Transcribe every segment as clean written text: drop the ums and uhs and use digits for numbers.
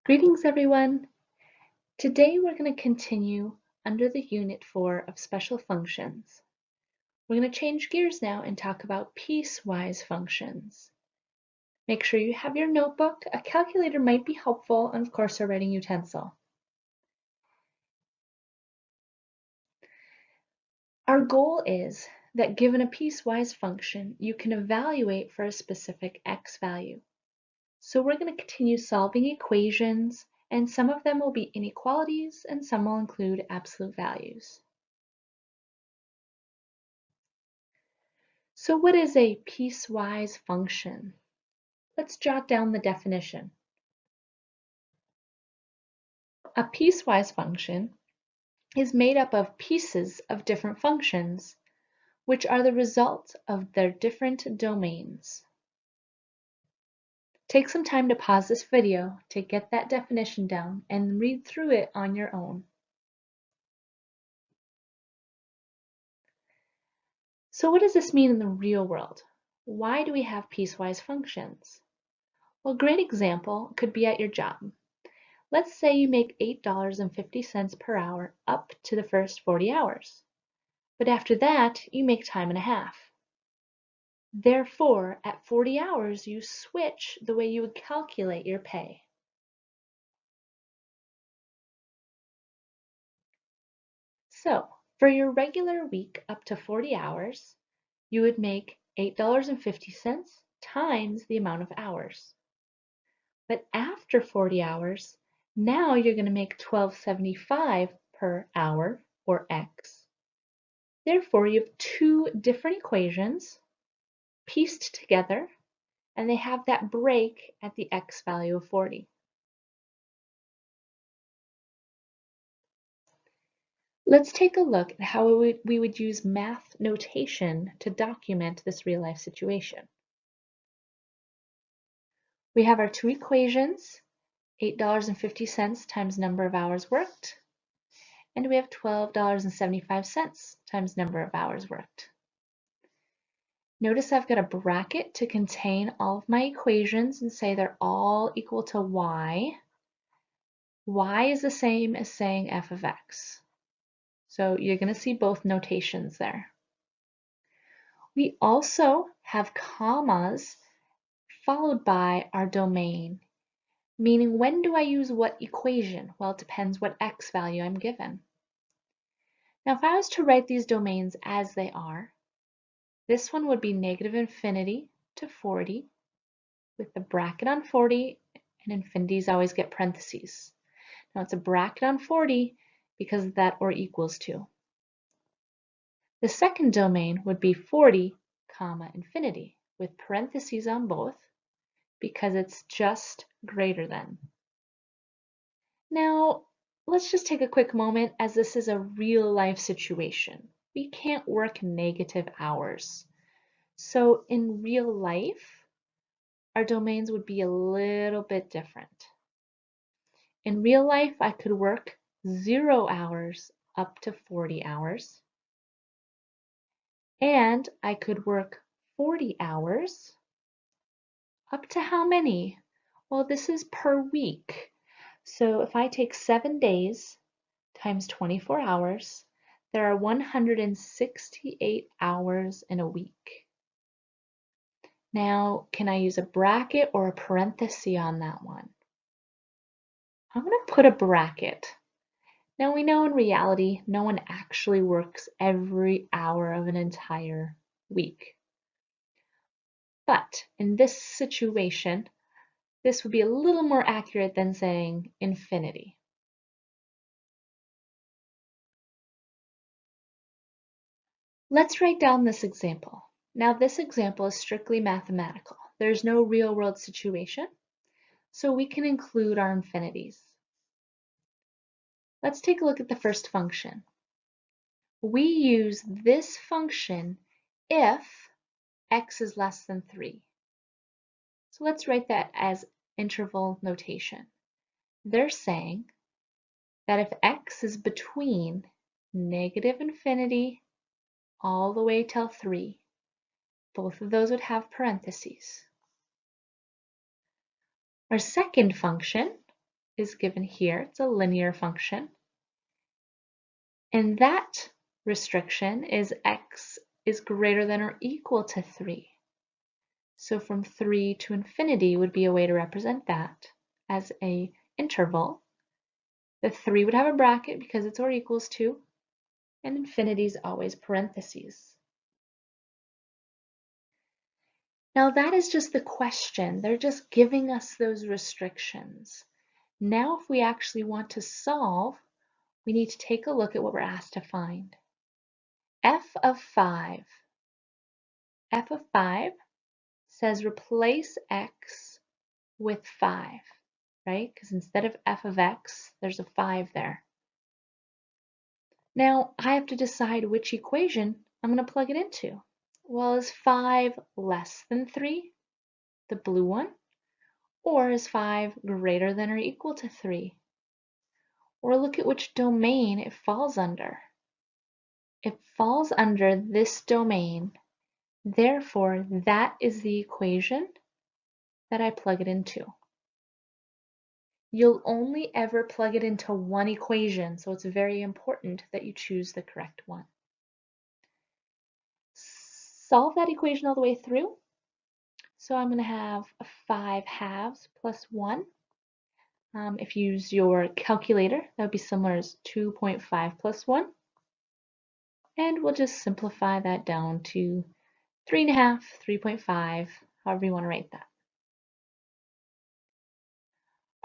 Greetings, everyone. Today we're going to continue under the Unit 4 of Special Functions. We're going to change gears now and talk about piecewise functions. Make sure you have your notebook. A calculator might be helpful, and of course a writing utensil. Our goal is that given a piecewise function, you can evaluate for a specific x value. So we're going to continue solving equations, and some of them will be inequalities and some will include absolute values. So what is a piecewise function? Let's jot down the definition. A piecewise function is made up of pieces of different functions, which are the result of their different domains. Take some time to pause this video to get that definition down and read through it on your own. So what does this mean in the real world? Why do we have piecewise functions? Well, a great example could be at your job. Let's say you make $8.50 per hour up to the first 40 hours. But after that, you make time and a half. Therefore, at 40 hours, you switch the way you would calculate your pay. So, for your regular week up to 40 hours, you would make $8.50 times the amount of hours. But after 40 hours, now you're going to make $12.75 per hour, or X. Therefore, you have two different equations pieced together, and they have that break at the X value of 40. Let's take a look at how we would use math notation to document this real-life situation. We have our two equations, $8.50 times number of hours worked, and we have $12.75 times number of hours worked. Notice I've got a bracket to contain all of my equations and say they're all equal to y. Y is the same as saying f of x. So you're going to see both notations there. We also have commas followed by our domain, meaning when do I use what equation? Well, it depends what x value I'm given. Now, if I was to write these domains as they are, this one would be negative infinity to 40 with the bracket on 40, and infinities always get parentheses. Now it's a bracket on 40 because of that or equals to. The second domain would be 40, comma, infinity with parentheses on both because it's just greater than. Now, let's just take a quick moment as this is a real life situation. We can't work negative hours. So in real life, our domains would be a little bit different. In real life, I could work 0 hours up to 40 hours. And I could work 40 hours up to how many? Well, this is per week. So if I take 7 days times 24 hours, there are 168 hours in a week. Now, can I use a bracket or a parenthesis on that one? I'm going to put a bracket. Now we know in reality, no one actually works every hour of an entire week. But in this situation, this would be a little more accurate than saying infinity. Let's write down this example. Now this example is strictly mathematical. There's no real world situation, so we can include our infinities. Let's take a look at the first function. We use this function if x is less than 3. So let's write that as interval notation. They're saying that if x is between negative infinity all the way till 3, both of those would have parentheses. Our second function is given here. It's a linear function. And that restriction is x is greater than or equal to 3. So from 3 to infinity would be a way to represent that as an interval. The 3 would have a bracket because it's or equals to, and infinity is always parentheses. Now that is just the question. They're just giving us those restrictions. Now if we actually want to solve, we need to take a look at what we're asked to find. F of 5. F of 5 says replace x with 5, right? Because instead of f of x, there's a 5 there. Now I have to decide which equation I'm going to plug it into. Well, is 5 less than 3, the blue one? Or is 5 greater than or equal to 3? Or look at which domain it falls under. It falls under this domain. Therefore, that is the equation that I plug it into. You'll only ever plug it into one equation, so it's very important that you choose the correct one. Solve that equation all the way through. So I'm going to have a 5 halves plus 1. If you use your calculator, that would be similar as 2.5 plus 1. And we'll just simplify that down to 3.5, 3.5, however you want to write that.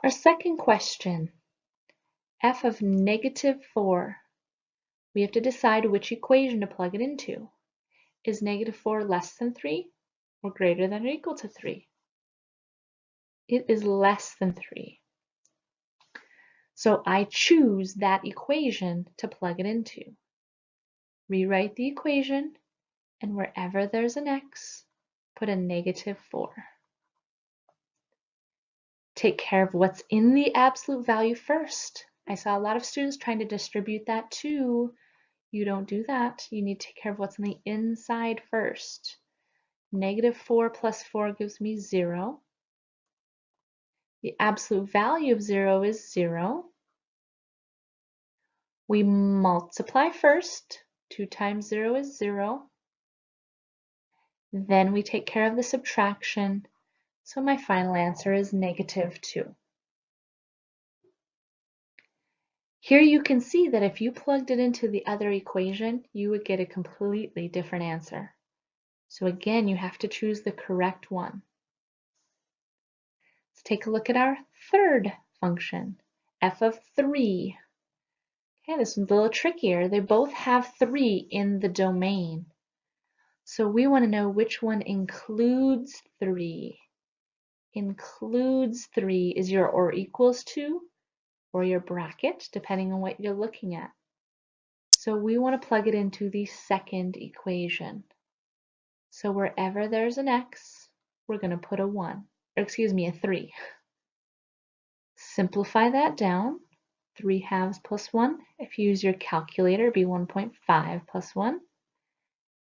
Our second question, f of -4. We have to decide which equation to plug it into. Is -4 less than 3 or greater than or equal to 3? It is less than 3. So I choose that equation to plug it into. Rewrite the equation, and wherever there's an x, put a -4. Take care of what's in the absolute value first. I saw a lot of students trying to distribute that too. You don't do that. You need to take care of what's on the inside first. -4 plus 4 gives me 0. The absolute value of 0 is 0. We multiply first. 2 times 0 is 0. Then we take care of the subtraction. So my final answer is -2. Here you can see that if you plugged it into the other equation, you would get a completely different answer. So again, you have to choose the correct one. Let's take a look at our third function, f of 3. Okay, this one's a little trickier. They both have 3 in the domain. So we want to know which one includes 3. Includes 3 is your or equals to or your bracket, depending on what you're looking at. So we want to plug it into the second equation. So wherever there's an x, we're going to put a 1, or excuse me, a 3. Simplify that down. 3 halves plus 1. If you use your calculator, it'd be 1.5 plus 1.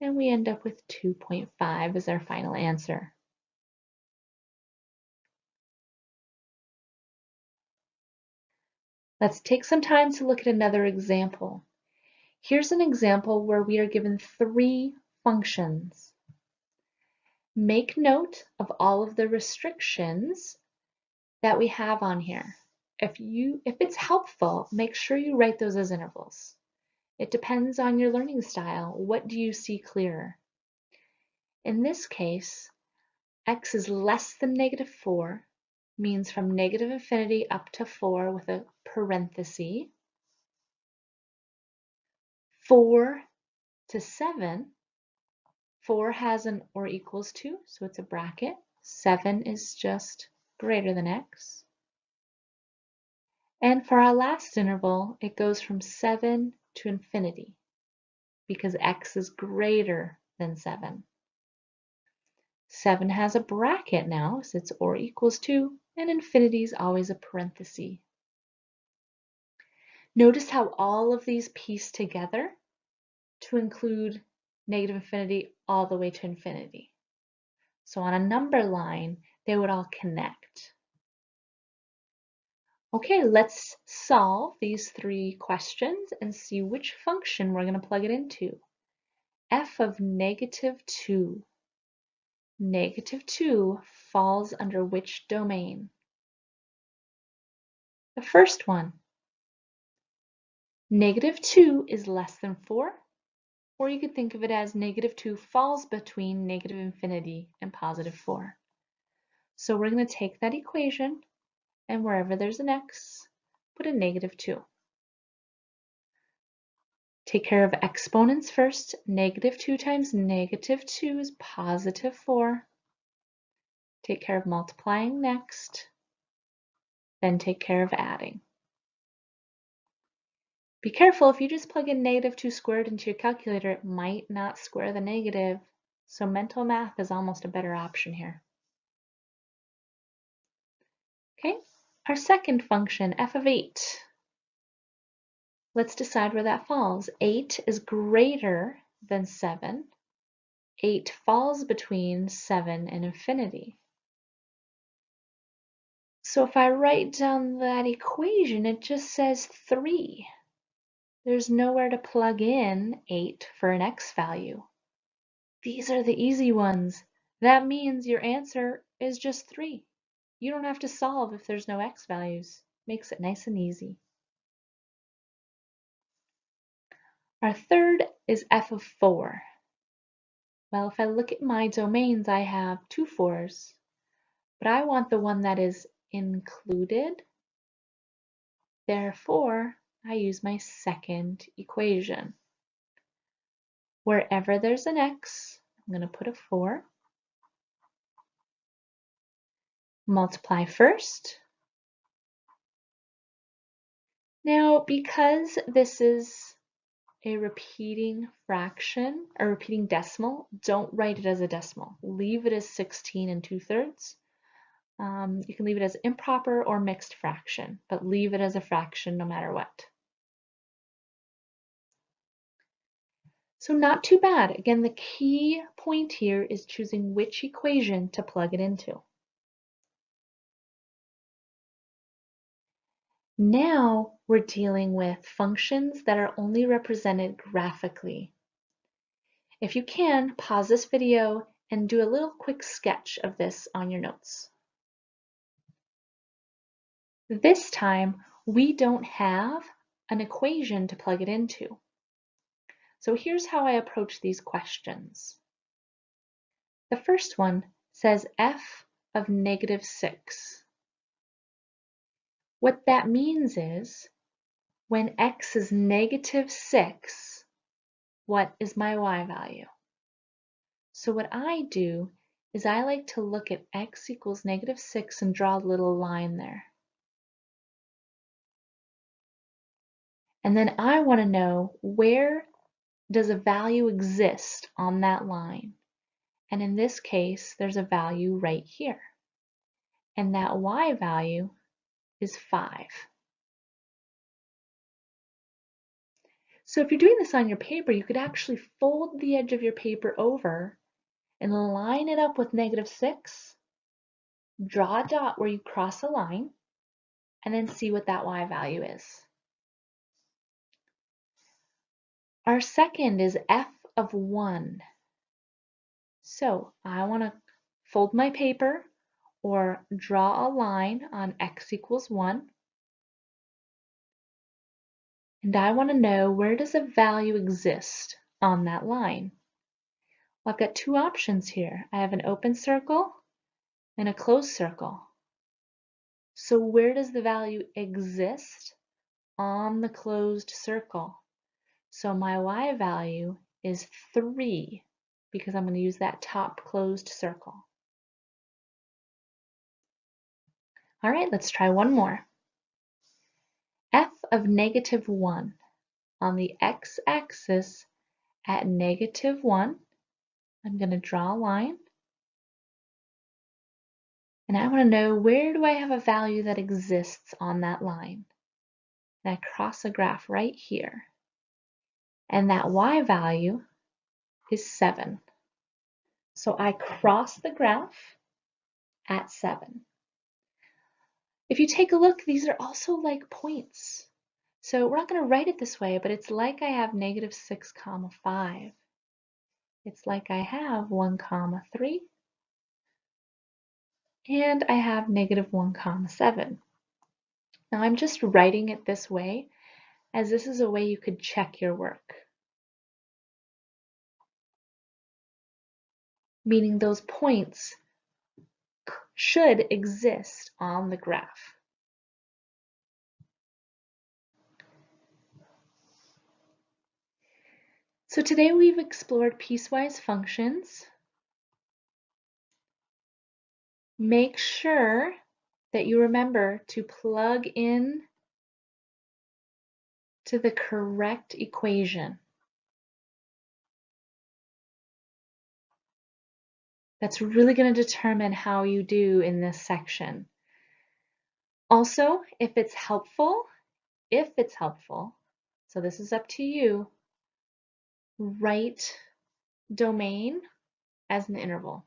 And we end up with 2.5 as our final answer. Let's take some time to look at another example. Here's an example where we are given 3 functions. Make note of all of the restrictions that we have on here. If it's helpful, make sure you write those as intervals. It depends on your learning style. What do you see clearer? In this case, x is less than -4, means from -infinity up to 4 with a parenthesis. 4 to 7, 4 has an or equals to, so it's a bracket. 7 is just greater than x. And for our last interval, it goes from 7 to infinity because x is greater than 7. 7 has a bracket now, so it's or equals to, and infinity is always a parenthesis. Notice how all of these piece together to include -infinity all the way to infinity. So on a number line, they would all connect. Okay, let's solve these three questions and see which function we're going to plug it into. F of -2. -2 falls under which domain? The first one. -2 is less than 4, or you could think of it as -2 falls between -infinity and +4. So we're going to take that equation, and wherever there's an x, put a -2. Take care of exponents first. -2 times -2 is +4. Take care of multiplying next. Then take care of adding. Be careful, if you just plug in -2 squared into your calculator, it might not square the negative. So mental math is almost a better option here. Okay, our second function, f of 8. Let's decide where that falls. 8 is greater than 7. 8 falls between 7 and infinity. So if I write down that equation, it just says 3. There's nowhere to plug in 8 for an x value. These are the easy ones. That means your answer is just 3. You don't have to solve if there's no x values. Makes it nice and easy. Our third is f of 4. Well, if I look at my domains, I have 2 4s, but I want the one that is included. Therefore, I use my second equation. Wherever there's an x, I'm going to put a 4. Multiply first. Now, because this is a repeating fraction, a repeating decimal, don't write it as a decimal. Leave it as 16 2/3. You can leave it as improper or mixed fraction, but leave it as a fraction no matter what. So not too bad. Again, the key point here is choosing which equation to plug it into. Now we're dealing with functions that are only represented graphically. If you can, pause this video and do a little quick sketch of this on your notes. This time, we don't have an equation to plug it into. So here's how I approach these questions. The first one says f of -6. What that means is when x is -6, what is my y value? So what I do is I like to look at x equals -6 and draw a little line there. And then I want to know, where does a value exist on that line? And in this case, there's a value right here. And that y value is 5. So if you're doing this on your paper, you could actually fold the edge of your paper over and line it up with -6, draw a dot where you cross a line, and then see what that y value is. Our second is f of 1. So I want to fold my paper or draw a line on x equals 1. And I want to know, where does a value exist on that line? Well, I've got two options here. I have an open circle and a closed circle. So where does the value exist? On the closed circle. So my y value is 3 because I'm going to use that top closed circle. All right, let's try one more. F of -1 on the x-axis at -1. I'm going to draw a line. And I want to know, where do I have a value that exists on that line? And I cross a graph right here. And that y value is 7. So I cross the graph at 7. If you take a look, these are also like points. So we're not going to write it this way, but it's like I have negative 6 comma 5. It's like I have 1 comma 3. And I have negative 1 comma 7. Now I'm just writing it this way as this is a way you could check your work. Meaning those points should exist on the graph. So today we've explored piecewise functions. Make sure that you remember to plug in to the correct equation. That's really going to determine how you do in this section. Also, if it's helpful, so this is up to you, write domain as an interval.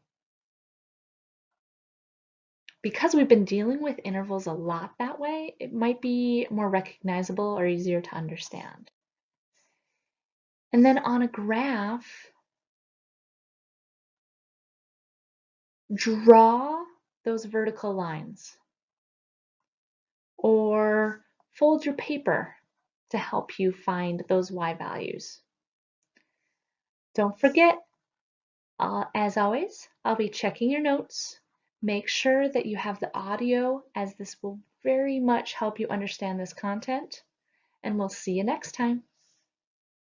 Because we've been dealing with intervals a lot that way, it might be more recognizable or easier to understand. And then on a graph, draw those vertical lines or fold your paper to help you find those y values. Don't forget, as always, I'll be checking your notes. Make sure that you have the audio, as this will very much help you understand this content, and we'll see you next time.